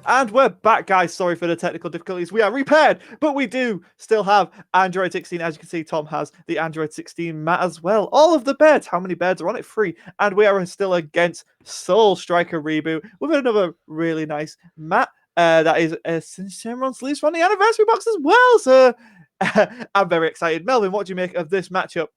And we're back, guys. Sorry for the technical difficulties. We are repaired, but we do still have Android 16. As you can see, Tom has the Android 16 mat as well. All of the beds. How many beds are on it? 3. And we are still against Soul Striker Reboot with another really nice mat. That is Shenron sleeves from the anniversary box as well. So I'm very excited. Melvin, what do you make of this matchup?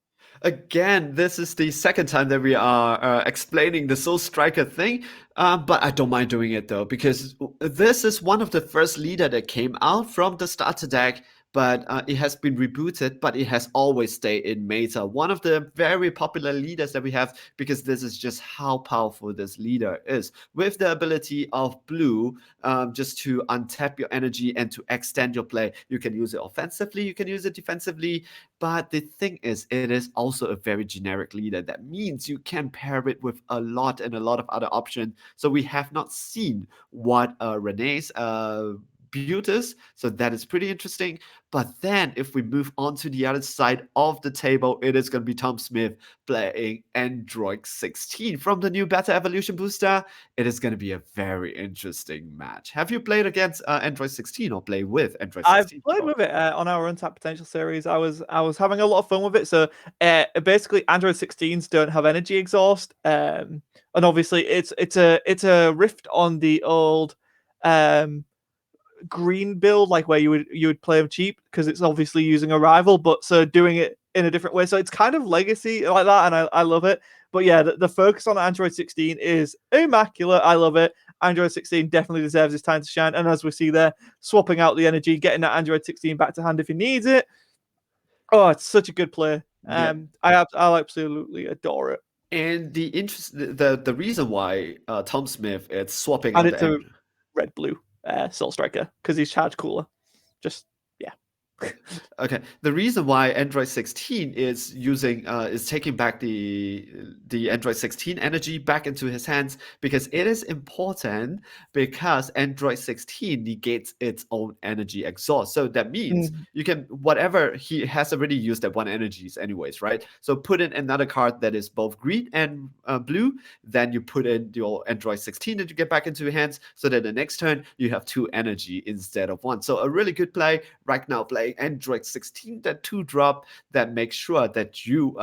Again, this is the second time that we are explaining the Soul Striker thing, but I don't mind doing it though, because this is one of the first leader that came out from the starter deck, but it has been rebooted, but it has always stayed in meta. One of the very popular leaders that we have, because this is just how powerful this leader is. With the ability of blue, just to untap your energy and to extend your play. You can use it offensively, you can use it defensively, but the thing is, it is also a very generic leader. That means you can pair it with a lot and a lot of other options. So we have not seen what Renes build is. So that is pretty interesting. But then if we move on to the other side of the table, it is going to be Tom Smith playing Android 16 from the new Beta Evolution booster. It is going to be a very interesting match. Have you played against Android 16 or play with Android I've 16 played before? with it on our Untapped Potential series. I was having a lot of fun with it. So basically, Android 16s don't have energy exhaust, and obviously it's a rift on the old um, green build, like where you would play them cheap because it's obviously using a rival, but so doing it in a different way. So it's kind of legacy like that, and I love it. But yeah, the focus on Android 16 is immaculate. I love it. Android 16 definitely deserves its time to shine. And as we see there, swapping out the energy, getting that Android 16 back to hand if he needs it. Oh, it's such a good play. Yeah. I absolutely adore it. And the reason why Tom Smith is swapping And out the it's a end. red blue Soul Striker because he's charged cooler. Just yeah. Okay, the reason why Android 16 is taking back the Android 16 energy back into his hands, because it is important, because Android 16 negates its own energy exhaust. So that means Mm. you can, whatever he has already used that one energies anyways, right? So put in another card that is both green and blue, then you put in your Android 16 that you get back into your hands, so that the next turn you have 2 energy instead of 1. So a really good play right now, playing Android 16, that 2-drop that makes sure that you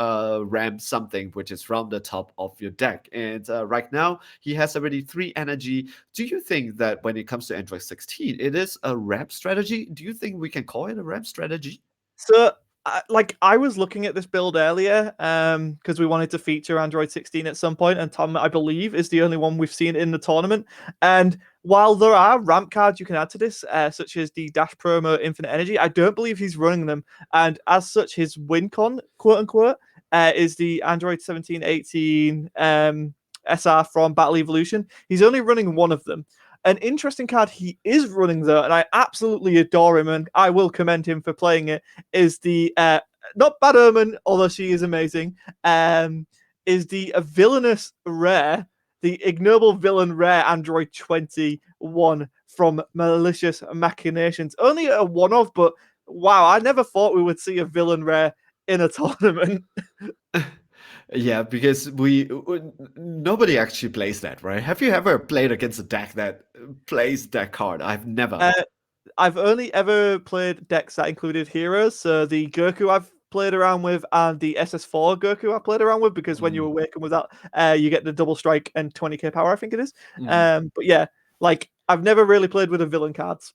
ram something which is from the top of your deck. And right now he has already 3 energy. Do you think that when it comes to Android 16, it is a ram strategy? Do you think we can call it a ram strategy? So, like, I was looking at this build earlier, because we wanted to feature Android 16 at some point, and Tom, I believe, is the only one we've seen in the tournament. And while there are ramp cards you can add to this, such as the Dash Promo Infinite Energy, I don't believe he's running them. And as such, his win con, quote unquote, is the Android 17, 18 SR from Battle Evolution. He's only running one of them. An interesting card he is running though, and I absolutely adore him, and I will commend him for playing it, is the not Bad Omen, although she is amazing. Is the villainous rare, the ignoble villain rare Android 21 from Malicious Machinations. Only a one of, but wow, I never thought we would see a villain rare in a tournament. Yeah, because nobody actually plays that, right? Have you ever played against a deck that plays that card? I've never. Uh, I've only ever played decks that included heroes, so the Goku I've played around with and the SS4 Goku I played around with because when you Mm, awaken with that, you get the double strike and 20k power, I think it is. mm. But yeah, like I've never really played with the villain cards,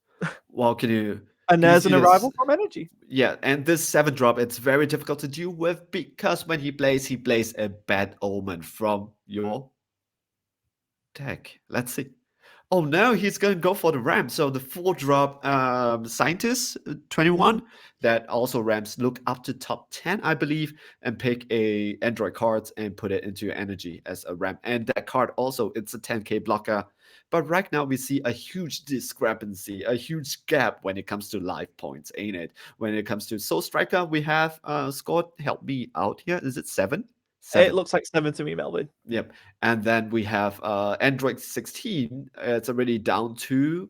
Well, and can you there's see an this? arrival from energy. Yeah, and this 7-drop, it's very difficult to deal with, because when he plays a bad omen from your deck. Let's see. Oh no, he's going to go for the ram. So the 4-drop scientist Mm. 21, that also rams look up to top 10, I believe, and pick a Android cards and put it into your energy as a ram. And that card also, it's a 10k blocker. But right now we see a huge discrepancy, a huge gap when it comes to life points, ain't it? When it comes to Soul Striker, we have scored, help me out here. Is it 7? It 7. looks like 7 to me, Melvin. Yep. And then we have Android 16. It's already down to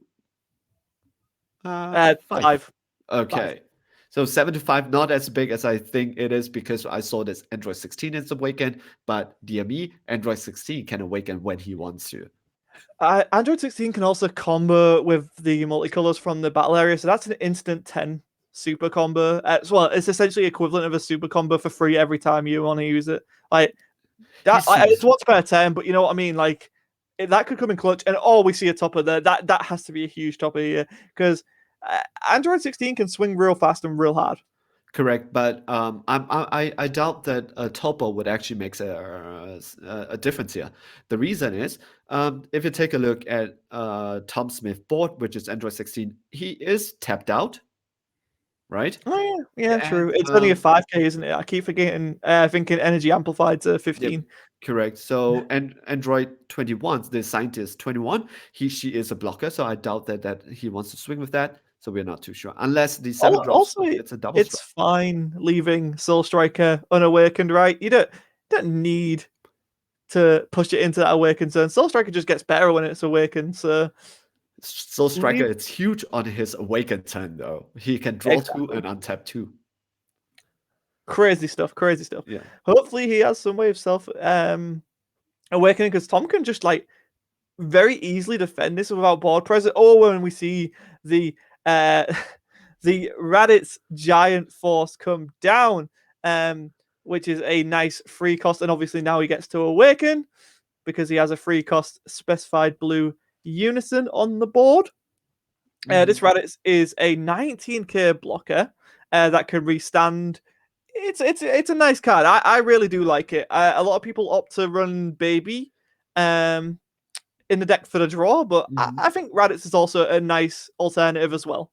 5. 5, 5. Okay. So 7 to 5, not as big as I think it is, because I saw this Android 16 is awakened, but dear me, Android 16 can awaken when he wants to. Android 16 can also combo with the multicolors from the battle area, so that's an instant 10 super combo. Well, it's essentially equivalent of a super combo for free every time you want to use it. Like that, He's super it's strong. once per turn, but you know what I mean. Like that could come in clutch, and we see a topper there. That has to be a huge topper here because Android 16 can swing real fast and real hard. Correct, but I doubt that a topo would actually make a difference here. The reason is, if you take a look at Tom Smith board, which is Android 16, he is tapped out, right? Oh yeah, true. And It's only a 5K, isn't it? I keep forgetting. Thinking energy amplified to yep, 15. correct. So and Android 21, the scientist 21, she is a blocker, so I doubt that he wants to swing with that. So we're not too sure, unless the 7 drops, Also, it's a double it's strike. fine leaving Soul Striker unawakened, right? You don't need to push it into that awakened zone. Soul Striker just gets better when it's awakened. So Soul Striker, leave it's huge on his awakened turn though. He can draw two exactly and untap two. crazy stuff. Crazy stuff. Yeah. Hopefully, he has some way of self awakening because Tom can just like very easily defend this without board presence. Or when we see the uh the Raditz giant force come down, which is a nice free cost, and obviously now he gets to awaken because he has a free cost specified blue unison on the board. This Mhm. Raditz is a 19k blocker that can restand. It's a nice card. I really do like it. A lot of people opt to run Baby um, in the deck for the draw, but I Mhm. think Raditz is also a nice alternative as well.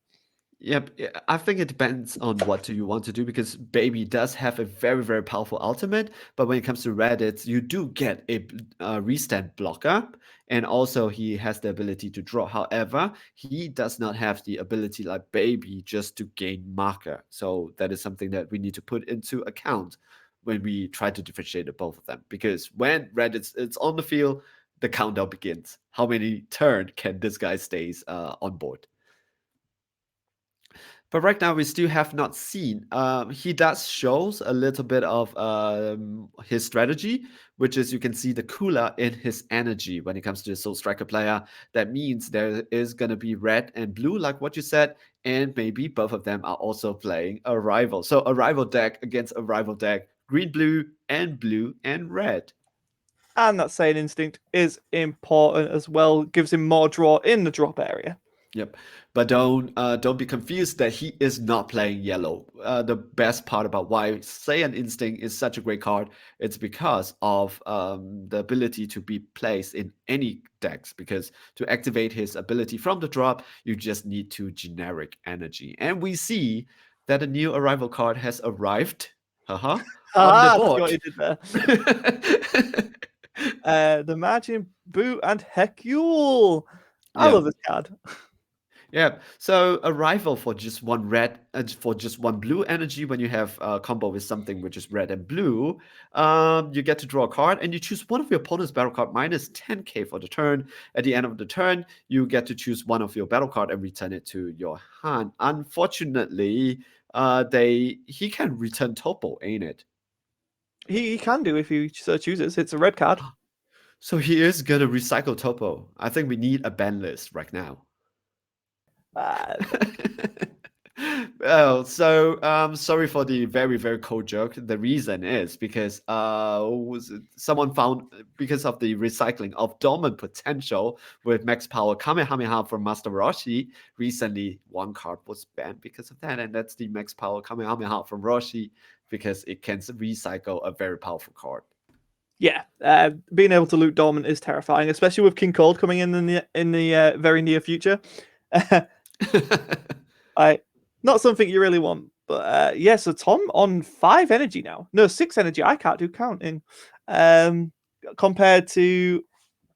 Yep, yeah, I think it depends on what do you want to do because Baby does have a very, very powerful ultimate, but when it comes to Reddit, you do get a restand blocker, and also he has the ability to draw. However, he does not have the ability like Baby just to gain marker. So that is something that we need to put into account when we try to differentiate the both of them. Because when it's on the field, the countdown begins. How many turn can this guy stays on board? But right now, we still have not seen. He does shows a little bit of his strategy, which is you can see the cooler in his energy when it comes to the Soul Striker player. That means there is going to be red and blue, like what you said, and maybe both of them are also playing a rival. So a rival deck against a rival deck, green, blue, and red. And that Saiyan Instinct is important as well. Gives him more draw in the drop area. Yep, but don't be confused that he is not playing yellow. The best part about why Saiyan Instinct is such a great card, it's because of the ability to be placed in any decks. Because to activate his ability from the drop, you just need to generic energy, and we see that a new arrival card has arrived, haha, on the Ah, I see what board. he did there. The Majin Buu and Hecule. I Yeah. love this card. Yeah, so a rival for just one red, for just one blue energy. When you have a combo with something which is red and blue, you get to draw a card, and you choose one of your opponent's battle card minus 10k for the turn. At the end of the turn, you get to choose one of your battle card and return it to your hand. Unfortunately, he can return Topo, ain't it? He can do if he so chooses. It's a red card. So he is gonna recycle Topo. I think we need a ban list right now. Uh, Oh, so sorry for the very, very cold joke. The reason is because someone found because of the recycling of dormant potential with max power Kamehameha from Master Roshi. Recently, one card was banned because of that, and that's the max power Kamehameha from Roshi because it can recycle a very powerful card. yeah, being able to loot dormant is terrifying, especially with King Cold coming in the very near future. I Not something you really want, but yeah. So Tom on 5 energy now. No, 6 energy. I can't do counting. Um, Compared to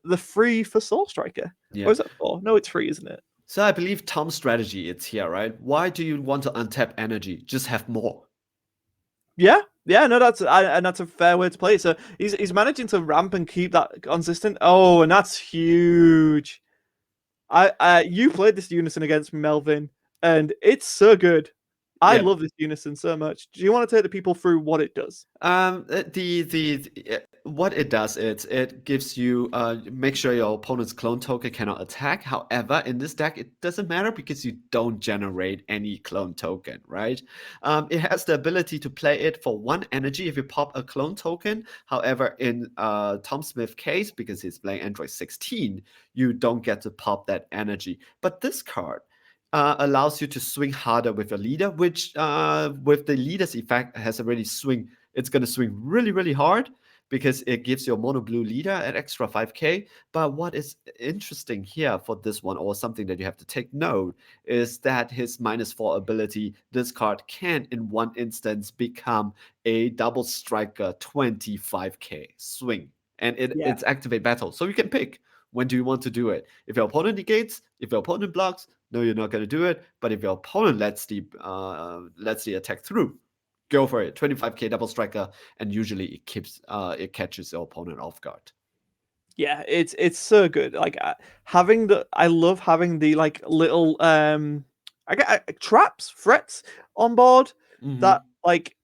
the 3 for Soul Striker, or Yeah. is that 4? No, it's 3, isn't it? So I believe Tom's strategy is here, right? Why do you want to untap energy? Just have more. Yeah, yeah. No, and that's a fair way to play it. So he's managing to ramp and keep that consistent. Oh, and that's huge. You played this unison against Melvin, and it's so good. I Yeah. love this unison so much. Do you want to take the people through what it does? What it does is it gives you make sure your opponent's clone token cannot attack. However, in this deck, it doesn't matter because you don't generate any clone token, right? It has the ability to play it for 1 energy if you pop a clone token. However, in Tom Smith's case, because he's playing Android 16, you don't get to pop that energy. But this card allows you to swing harder with your leader, which with the leader's effect has already swing. It's going to swing really, really hard because it gives your mono blue leader an extra 5k. But what is interesting here for this one, or something that you have to take note, is that his -4 ability, this card can in one instance become a double striker 25k swing. And Yeah. it's activate battle. So you can pick when do you want to do it. If your opponent negates, if your opponent blocks, no, you're not going to do it. But if your opponent lets the attack through, go for it. 25k double striker, and usually it catches your opponent off guard. Yeah, it's so good. Like I love having the like little I get traps, threats on board that like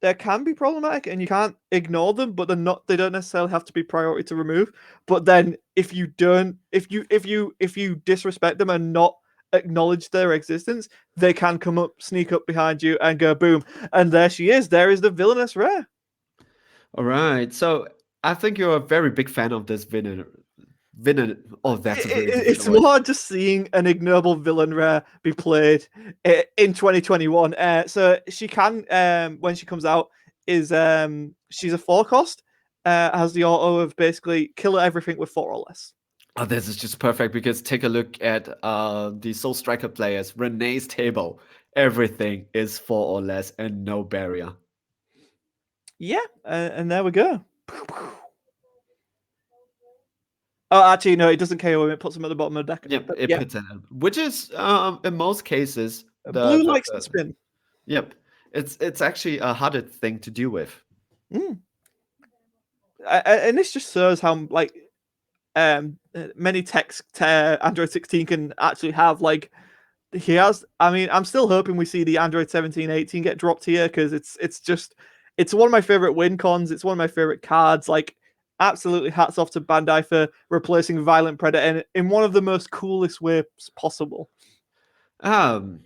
they can be problematic and you can't ignore them, but they don't necessarily have to be priority to remove. But then if you don't if you disrespect them and not acknowledge their existence, they can come up, sneak up behind you and go boom. And there she is. There is the villainous rare. All right. So I think you're a very big fan of this villain. Villain. Oh, that's a very It's difficult word. more just seeing an ignoble villain rare be played in 2021. So she can, when she comes out, is she's a 4 cost, has the auto of basically kill everything with 4 or less. Oh, this is just perfect because take a look at the Soul Striker players. Rene's table. Everything is 4 or less and no barrier. Yeah, and there we go. Oh, actually, no, it doesn't KO him. It puts him at the bottom of the deck. Yep, But it yeah, puts it in, which is in most cases blue likes to spin. yep, it's actually a harder thing to deal with. Mm. And this just shows how like many techs Android 16 can actually have. Like he has. I mean, I'm still hoping we see the Android 17, 18 get dropped here because it's one of my favorite win cons. It's one of my favorite cards. Like absolutely hats off to Bandai for replacing Violent Predator in one of the most coolest ways possible. Um,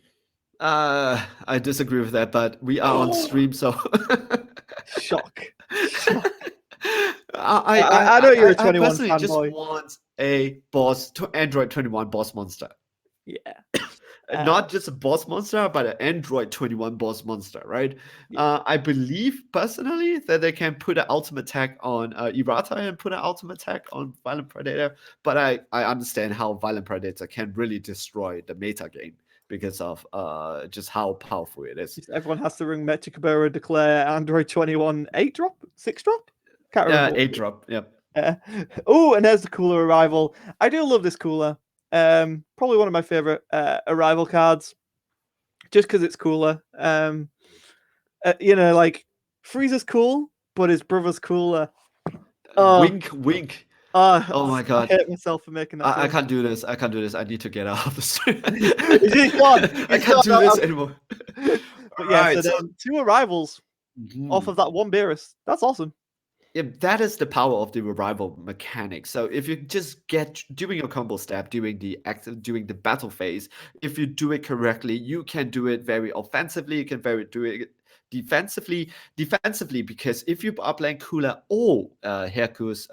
I disagree with that, but we are on stream, so Shock. Shock. I know you're I a 21 personally just fanboy. want a boss to Android 21 boss monster. Yeah. Not just a boss monster, but an Android 21 boss monster, right? Yeah. I believe personally that they can put an ultimate attack on Irata and put an ultimate attack on Violent Predator, but I understand how Violent Predator can really destroy the meta game because of just how powerful it is. Just everyone has to ring Metricabura declare Android 21 8 drop? 6 drop? Can't remember. 8 drop, yep. Oh, and there's the cooler arrival. I do love this cooler. Probably one of my favorite arrival cards, just because it's cooler. Like Frieza's cool, but his brother's cooler. Wink, wink. Oh my god. I hate myself for making that. I can't do this. I can't do this. I need to get out of the stream. He's gone. I can't do this anymore. But yeah, Alright, so 2 arrivals off of that 1 Beerus. That's awesome. Yeah, that is the power of the revival mechanic. So if you just get doing your combo step, doing the battle phase, if you do it correctly, you can do it very offensively. You can do it defensively, because if you are playing Cooler or Hercules.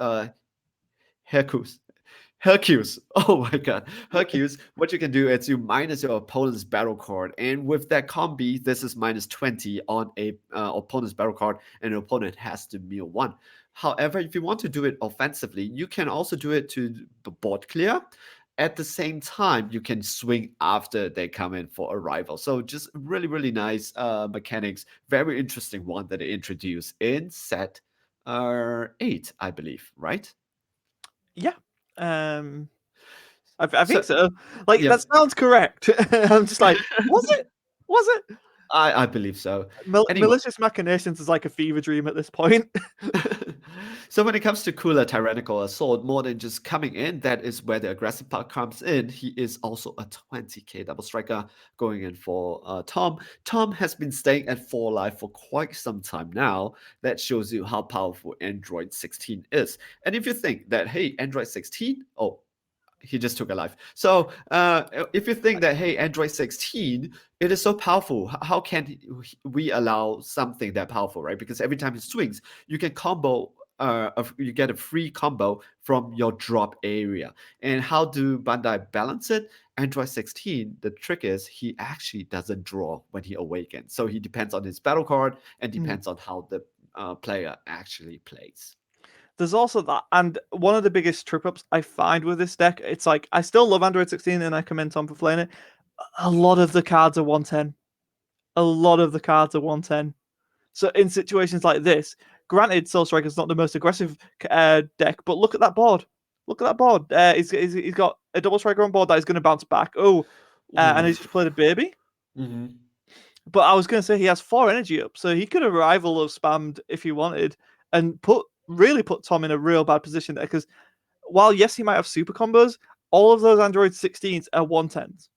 Oh my god. Hercules, what you can do is you minus your opponent's battle card. And with that combi, this is -20 on a opponent's battle card, and the opponent has to mill 1. However, if you want to do it offensively, you can also do it to the board clear. At the same time, you can swing after they come in for arrival. So just really, really nice mechanics. Very interesting one that they introduced in set 8, I believe, right? Yeah. I think so. Like yeah. that sounds correct. I'm just like, was it? Was it? I believe so. Anyway. Malicious machinations is like a fever dream at this point. So when it comes to cooler tyrannical assault, more than just coming in, that is where the aggressive part comes in. He is also a 20k double striker going in for Tom. Tom has been staying at 4 life for quite some time now. That shows you how powerful Android 16 is. And if you think that, hey, Android 16, oh, he just took a life. So if you think that, hey, Android 16, it is so powerful, how can we allow something that powerful, right? Because every time he swings, you can combo. You get a free combo from your drop area. And how do Bandai balance it? Android 16, the trick is he actually doesn't draw when he awakens. So he depends on his battle card and Mm. depends on how the player actually plays. There's also that, and one of the biggest trip ups I find with this deck, it's like I still love Android 16 and I commend Tom for playing it. A lot of the cards are 110. A lot of the cards are 110. So in situations like this, granted, Soul Striker's not the most aggressive deck, but look at that board. Look at that board. He's got a double striker on board that is going to bounce back. Oh, and he's just played a baby. Mm-hmm. But I was going to say he has 4 energy up, so he could have rival of spammed if he wanted and really put Tom in a real bad position there. Because while yes, he might have super combos, all of those Android 16s are 110s,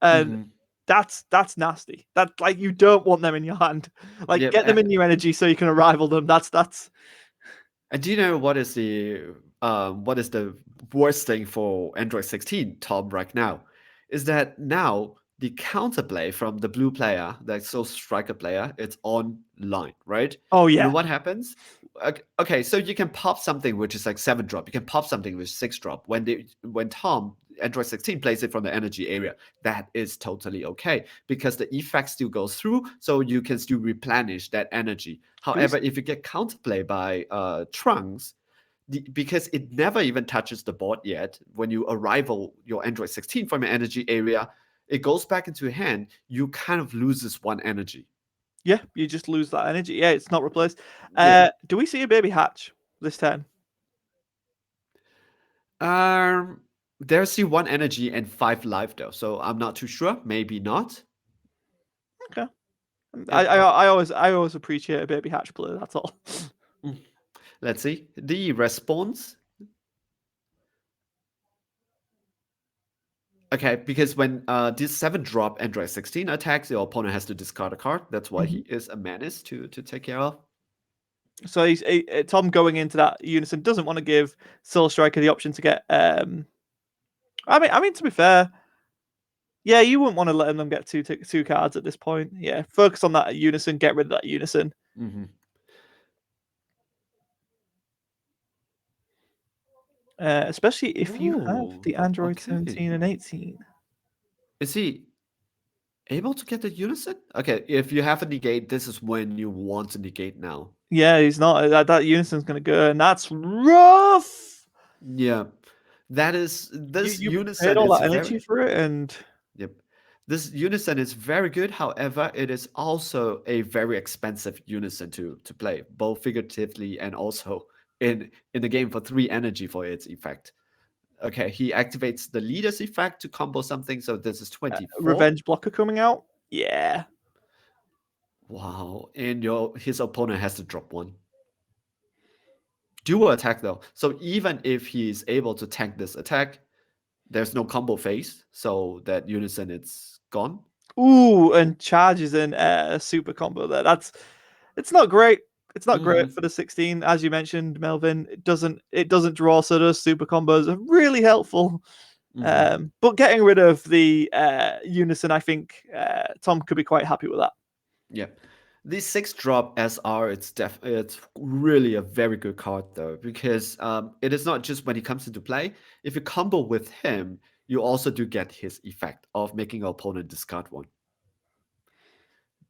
and Mm-hmm. that's nasty. That like you don't want them in your hand. Like Yep. get them in your energy so you can rival them. That's. And do you know what is the worst thing for Android 16, Tom, right now? Is that now the counterplay from the blue player, the Soul Striker player, it's online, right? Oh You know yeah, what happens? Okay, so you can pop something which is like 7 drop. You can pop something with 6 drop. When Tom Android 16 plays it from the energy area, that is totally okay because the effect still goes through, so you can still replenish that energy. do we However, if you get counterplay by Trunks, because it never even touches the board yet, when you arrival your Android 16 from your energy area, it goes back into your hand, you kind of loses 1 energy. Yeah, you just lose that energy. Yeah, it's not replaced. Yeah. Do we see a baby hatch this turn? Um, there's still 1 energy and 5 life though, so I'm not too sure. Maybe not. Okay. Yep. I always appreciate a baby hatch play. That's all. Let's see. The response. Okay, because when this 7 drop Android 16 attacks, your opponent has to discard a card. That's why he is a menace to take care of. So Tom going into that unison doesn't want to give Soul Striker the option to get. I mean to be fair, yeah, you wouldn't want to let them get two cards at this point. Yeah, focus on that unison. Get rid of that unison. Mm-hmm. Especially if you have Oh, the Android okay. 17 and 18. Is he able to get the unison? Okay, if you have a negate, this is when you want to negate now. Yeah, he's not. That unison's going to go, and that's rough. Yeah, this You paid unison all is that energy very. for it, and Yep. This unison is very good. However, it is also a very expensive unison to play, both figuratively and also in the game for 3 energy for its effect. Okay, he activates the leader's effect to combo something. So this is 24. Revenge Blocker coming out. Yeah. Wow, and his opponent has to drop 1. Dual attack though. So even if he's able to tank this attack, there's no combo phase. So that unison it's gone. Ooh, and charges in a super combo there. It's not great. It's not great Mm-hmm. for the 16, as you mentioned, Melvin. It doesn't draw, so those super combos are really helpful. Mm-hmm. But getting rid of the unison, I think Tom could be quite happy with that. Yeah. The 6 drop SR, it's really a very good card though, because it is not just when he comes into play. If you combo with him, you also do get his effect of making your opponent discard 1.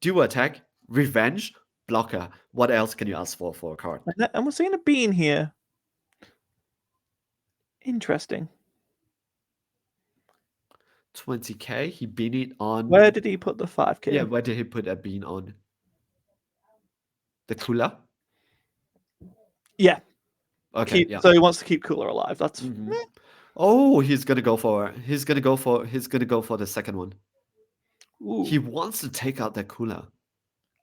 Dual attack, revenge, blocker. What else can you ask for a card? And we're seeing a bean here. Interesting. 20k. He beat it on. Where did he put the 5k? Yeah, where did he put a bean on? The cooler? Yeah. Okay, yeah. So he wants to keep Cooler alive. That's Mm-hmm. Oh, he's gonna go for the second one. He Ooh. wants to take out that cooler.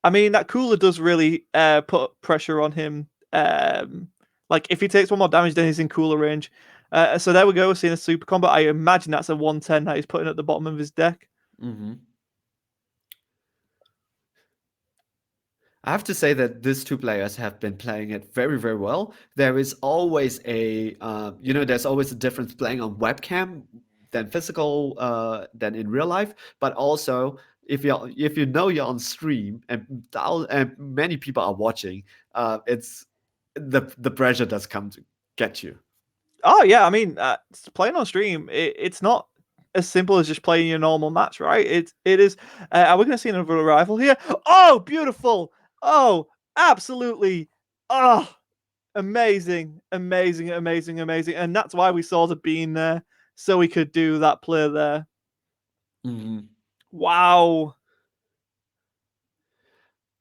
I mean, that cooler does really put pressure on him. Like if he takes one more damage, then he's in cooler range. So there we go. We're seeing a super combo. I imagine that's a 110 that he's putting at the bottom of his deck. I have to say that these two players have been playing it very, very well. There is always there's always a difference playing on webcam than physical, than in real life. But also, if you know you're on stream and many people are watching, it's the pressure does come to get you. Oh yeah, I mean, playing on stream, it's not as simple as just playing your normal match, right? It is. Are we going to see another rival here? Oh, beautiful! Oh, absolutely! Oh, amazing, amazing, amazing, amazing! And that's why we saw the bean there, so we could do that play there. Wow.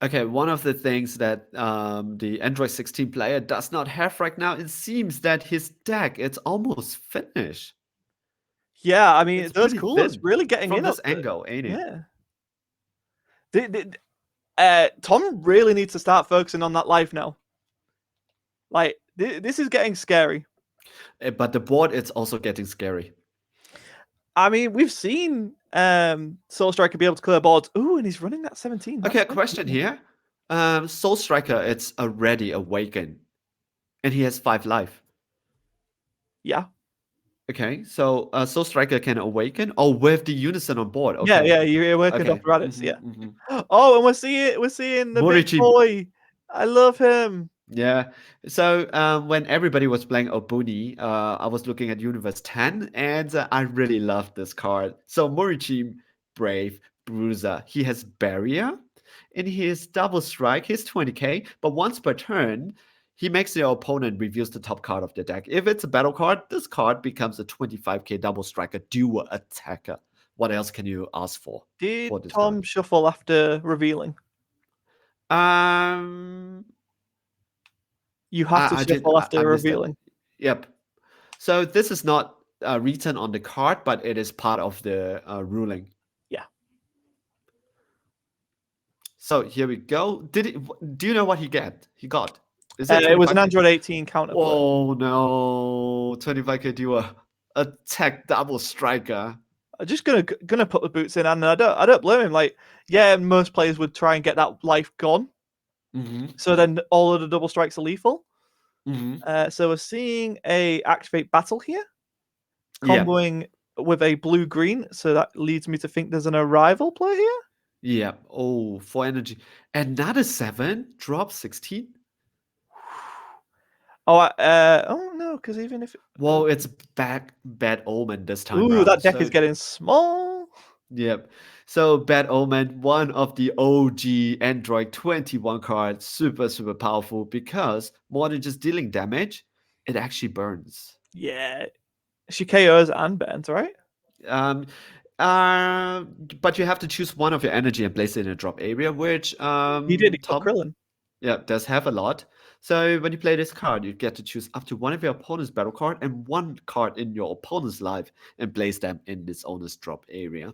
Okay, one of the things that the Android 16 player does not have right now, it seems that his deck it's almost finished. Yeah, I mean, It's those pretty coolers thin really getting from in up this there. angle, ain't it? Yeah. Tom really needs to start focusing on that life now. Like, this is getting scary. But the board it's also getting scary. I mean, we've seen Soul Striker be able to clear boards. Ooh, and he's running that 17. Okay, That's a good. question here. Soul Striker, it's already awakened, and he has 5 life. Yeah. Okay, so Soul Striker can awaken. Oh, with the unison on board. Yeah, Okay, yeah, you're awakened okay. off Raditz, yeah. Oh, and we're seeing the big Morichi. boy. I love him. Yeah. So when everybody was playing Obuni, I was looking at Universe 10, and I really loved this card. So Morichi, Brave, Bruiser, he has Barrier, and his Double Strike, he's 20k, but once per turn, he makes your opponent reveals the top card of the deck. If it's a battle card, this card becomes a 25k Double Striker dual attacker. What else can you ask for Did this card? Tom shuffle after revealing? Um, You have to I did. shuffle I after missed that. revealing. Yep. So this is not written on the card, but it is part of the ruling. Yeah. So here we go. Do you know what he get? He got. Is it It was an 25k? Android 18 counterplay. Oh no, 25k duo attack double striker. I'm just gonna put the boots in, and I don't blame him. Like, yeah, most players would try and get that life gone, Mm-hmm. so then all of the double strikes are lethal. Mm-hmm. So we're seeing a activate battle here, Yeah. comboing with a blue green. So that leads me to think there's an arrival play here. Yeah. Oh, for energy. Another 7 drop 16. Oh no, because even if Well, it's bad omen this time ooh, round. that deck So is getting small. yep. So Bad Omen, one of the OG Android 21 cards, super, super powerful because more than just dealing damage, it actually burns. Yeah, she KOs and bends, right? Um, uh, but you have to choose one of your energy and place it in a drop area, which He did. He put Tom, Krillin. yeah, does have a lot. So when you play this card, you get to choose up to one of your opponent's battle card and one card in your opponent's life and place them in this owner's drop area.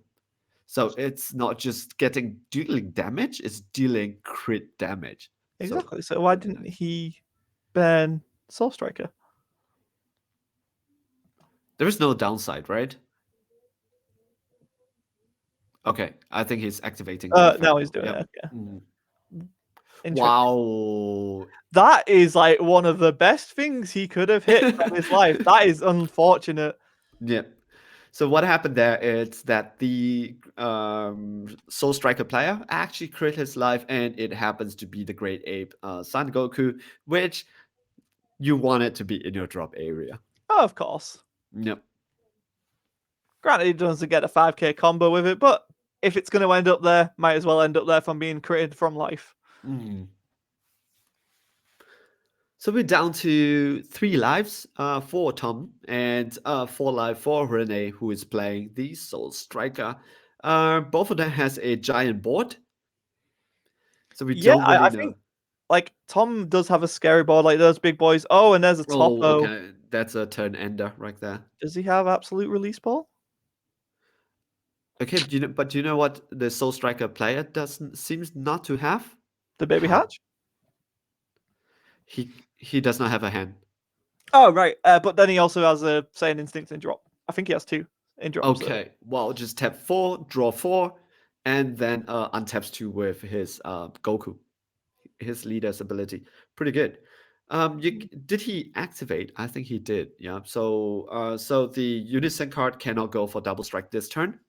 So it's not just dealing damage, it's dealing crit damage. So Exactly. So why really didn't nice. he ban Soul Striker? There is no downside, right? Okay, I think he's activating life right Now he's now. doing Yep. it. Okay. Mhm. Interesting. Wow. That is like one of the best things he could have hit from his life. That is unfortunate. Yeah. So what happened there is that the Soul Striker player actually crit his life, and it happens to be the Great Ape Son Goku, which you want it to be in your drop area. Oh, of course. Yep. Granted, he doesn't get a 5k combo with it, but if it's going to end up there, might as well end up there from being critted from life. Mm. So we're down to 3 lives for Tom and 4 life for Rene, who is playing the Soul Striker. Both of them has a giant board, so we Yeah, don't I really think know. like Tom does have a scary board like those big boys. Oh, and there's a Oh, Topo. okay, that's a turn ender right there. Does he have absolute release ball? Okay, but do you know what the Soul Striker player doesn't seems not to have? The baby Hand. hatch. He does not have a hand. Oh right, but then he also has a Saiyan Instinct in drop. I think he has two in drop. So Okay, well, just tap 4, draw 4, and then untaps 2 with his Goku, his leader's ability. Pretty good. Did he activate? I think he did. Yeah. So the Unison card cannot go for double strike this turn,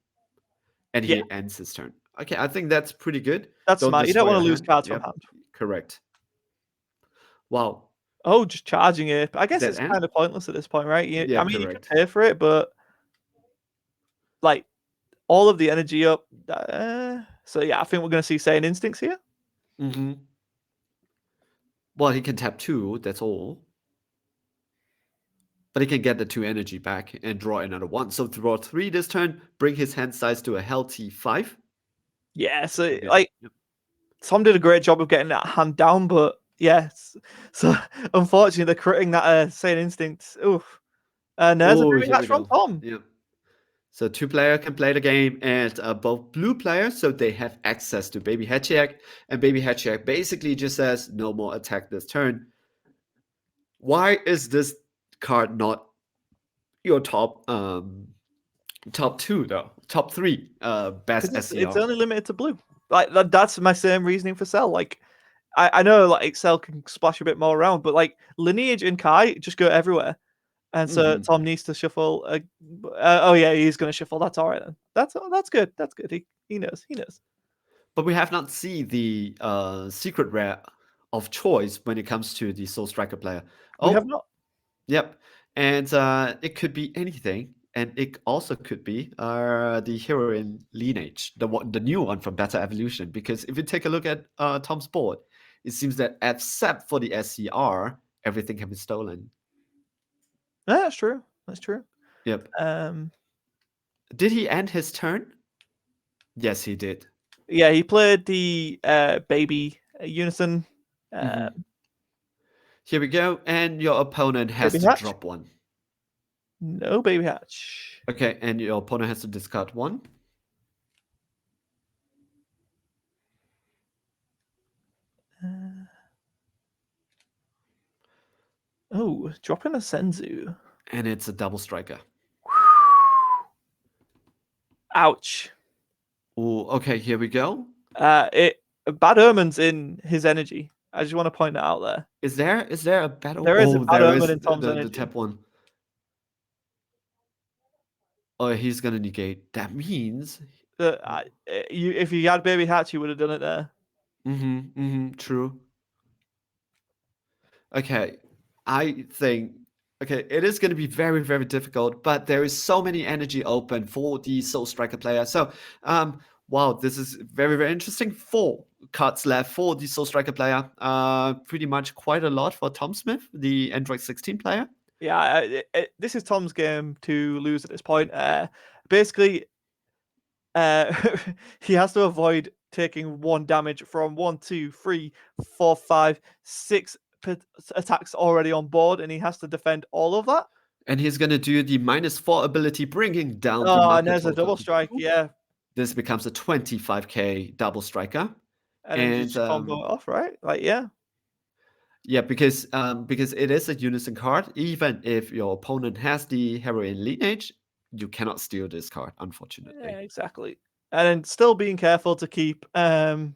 and yeah, he ends his turn. Okay, I think that's pretty good. that's Don't smart. You don't destroy want your to lose hand. cards from Yep, hand. correct. Wow, Oh, just charging it. I guess that it's end? kind of pointless at this point, right? I Yep, mean, you could correct. pay for it, but like all of the energy up. So yeah, I think we're going to see Saiyan Instincts here. Mm-hmm. Well, he can tap 2. That's all. But he can get the 2 energy back and draw another 1. So draw 3 this turn, bring his hand size to a healthy 5. Yeah, so Pretty good. like Yep. Tom did a great job of getting that hand down, but yes. So unfortunately, they're critting that Saiyan Instinct. Oof. And there's a Oh, baby here we hatch from go. Tom. Yep. So 2 player can play the game, and both blue players, so they have access to Baby Hatchiak, and Baby Hatchiak basically just says no more attack this turn. Why is this card not your top 2 though? Top 3 best Because it's SCR. only limited to blue. Like that's my same reasoning for Cell. Like I know like Excel can splash a bit more around, but like Lineage and Kai just go everywhere. And so Mm-hmm. Tom needs to shuffle. Oh yeah, he's going to shuffle. That's all right then. That's good. That's good. He knows. He knows. But we have not seen the secret rare of choice when it comes to the Soul Striker player. We have Oh, not. yep. And it could be anything. And it also could be the heroine lineage, the new one from Beta Evolution. Because if you take a look at Tom's board, it seems that except for the SCR, everything can be stolen. Yeah, that's true. That's true. Yep. Um, Did he end his turn? Yes, he did. yeah, he played the baby unison. Mm-hmm. Here we go. And your opponent has Baby to hatch. drop 1. No baby hatch. Okay, and your opponent has to discard 1. Oh, dropping a Senzu. And it's a double striker. Ouch. Oh, okay, here we go. It Bad Omen's in his energy. I just want to point that out there. Is there a battle? There is a Oh, Bad there Omen is in Tom's the energy. tap 1. Oh, he's gonna negate. That means. If you had baby hatch, you would have done it there. True. Okay, I think. Okay, it is going to be very, very difficult, but there is so many energy open for the Soul Striker player. So, wow, this is very, very interesting. 4 cards left for the Soul Striker player. Pretty much quite a lot for Tom Smith, the Android 16 player. Yeah, this is Tom's game to lose at this point. Basically, he has to avoid taking 1 damage from 1, 2, 3, 4, 5, 6 attacks already on board, and he has to defend all of that. And he's going to do the -4 ability, bringing down the Oh, and market there's a total double to strike, 2. yeah, This becomes a 25k double striker. and then And just combo it off, right? Like, yeah. yeah, because it is a unison card. Even if your opponent has the heroine lineage, you cannot steal this card, Yeah, unfortunately. exactly. And then still being careful to keep 5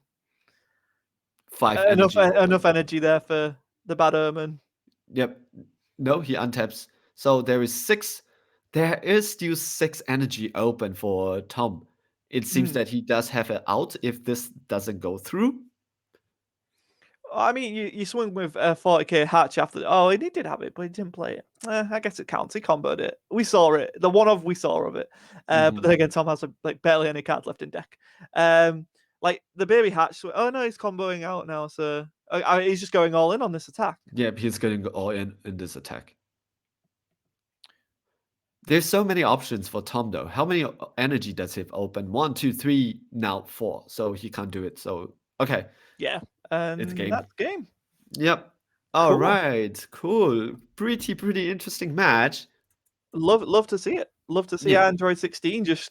energy enough open. energy there for the Bad Omen. Yep. No, he untaps. So there is 6. There is still 6 energy open for Tom. It seems that he does have it out if this doesn't go through. I mean, you swing with 40k hatch after. Oh, he did have it, but he didn't play it. I guess it counts. He comboed it. We saw it. The one of we saw of it. But then again, Tom has like barely any cards left in deck. Like the baby hatch. Oh no, he's comboing out now. So he's just going all in on this attack. Yep, he's going to go all in this attack. There's so many options for Tom though. How many energy does he have open? 1, 2, 3, now 4. So he can't do it. So okay. Yeah, and It's game. that's game. Yep. All Cool. right. Cool. Pretty interesting match. Love to see it. Love to see Yeah. Android 16 just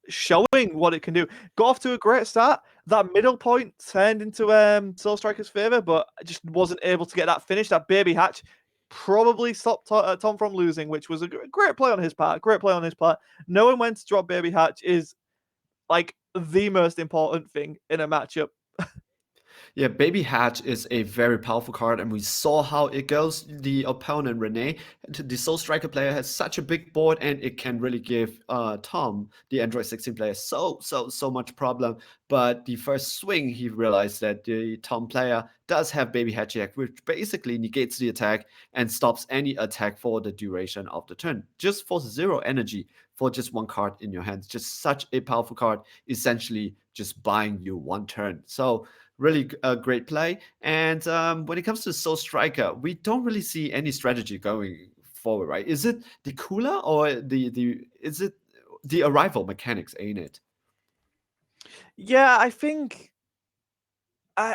showing what it can do. Got off to a great start. That middle point turned into Soul Striker's favor, but just wasn't able to get that finish. That baby hatch probably stopped Tom from losing, which was a great play on his part. Great play on his part. Knowing when to drop baby hatch is like the most important thing in a matchup. Yeah, Baby Hatch is a very powerful card, and we saw how it goes. The opponent, Rene, the Soul Striker player, has such a big board, and it can really give Tom, the Android 16 player, so much problem. But the first swing, he realized that the Tom player does have Baby Hatch, which basically negates the attack and stops any attack for the duration of the turn. Just for 0 energy for just one card in your hands. Just such a powerful card, essentially just buying you one turn. So really a great play. And when it comes to Soul Striker, we don't really see any strategy going forward, right? Is it the cooler or the is it the arrival mechanics, ain't it? Yeah, I think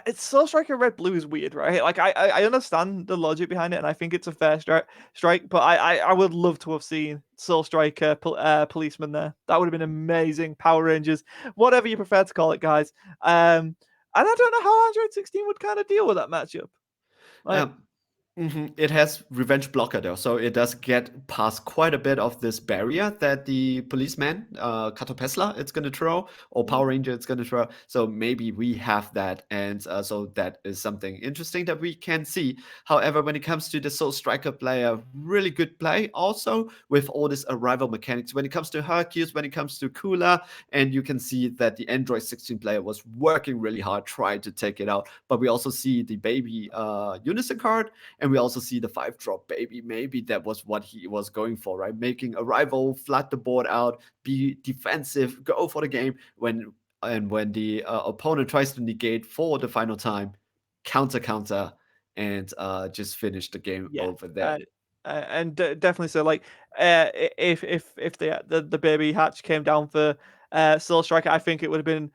it's Soul Striker Red Blue is weird, right? Like I understand the logic behind it, and I think it's a fair strike. But I would love to have seen Soul Striker policeman there. That would have been amazing. Power Rangers, whatever you prefer to call it, guys. And I don't know how Android 16 would kind of deal with that matchup. Like, Um, It has revenge blocker though, so it does get past quite a bit of this barrier that the policeman, Katopesla, it's gonna throw, or Power Ranger, it's gonna throw. So maybe we have that, and so that is something interesting that we can see. However, when it comes to the Soul Striker player, really good play also with all this arrival mechanics. When it comes to Hercules, when it comes to Kula, and you can see that the Android 16 player was working really hard trying to take it out. But we also see the baby Unison card. And we also see the 5-drop baby. Maybe that was what he was going for, right? Making a rival, flat the board out, be defensive, go for the game. When the opponent tries to negate for the final time, counter, and just finish the game yeah, over there. and definitely so. Like, if the baby hatch came down for Soul Striker, I think it would have been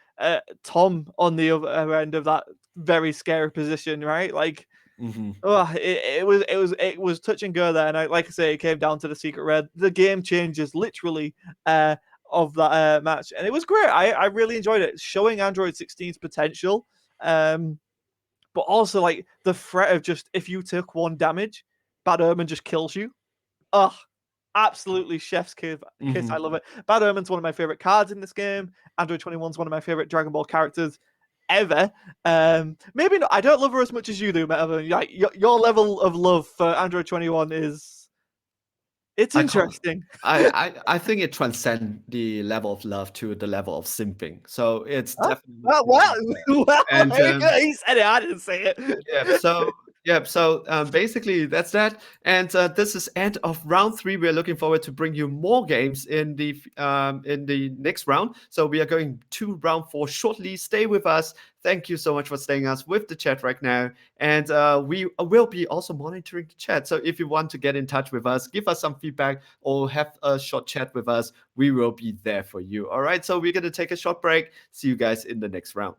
Tom on the other end of that very scary position, right? Like, Mm-hmm. oh, it was touch and go there, and like I say, it came down to the secret red. The game changes literally of that match, and it was great. I really enjoyed it, showing Android 16's potential, but also like the threat of just if you took one damage, Bad Omen just kills you. Oh, absolutely chef's kiss. I Mm-hmm. love it. Bad Omen's one of my favorite cards in this game. Android 21's one of my favorite Dragon Ball characters ever. Maybe not. I don't love her as much as you do, Melvin. Like your level of love for Android 21 is it's I can't. interesting. I think it transcends the level of love to the level of simping. So it's Huh? definitely Well, getting well, up there. well, And he said it. I didn't say it. yeah, so basically that's that. And this is end of round 3. We're looking forward to bring you more games in the next round. So we are going to round 4 shortly. Stay with us. Thank you so much for staying us with the chat right now. And we will be also monitoring the chat. So if you want to get in touch with us, give us some feedback or have a short chat with us, we will be there for you. All right. So we're going to take a short break. See you guys in the next round.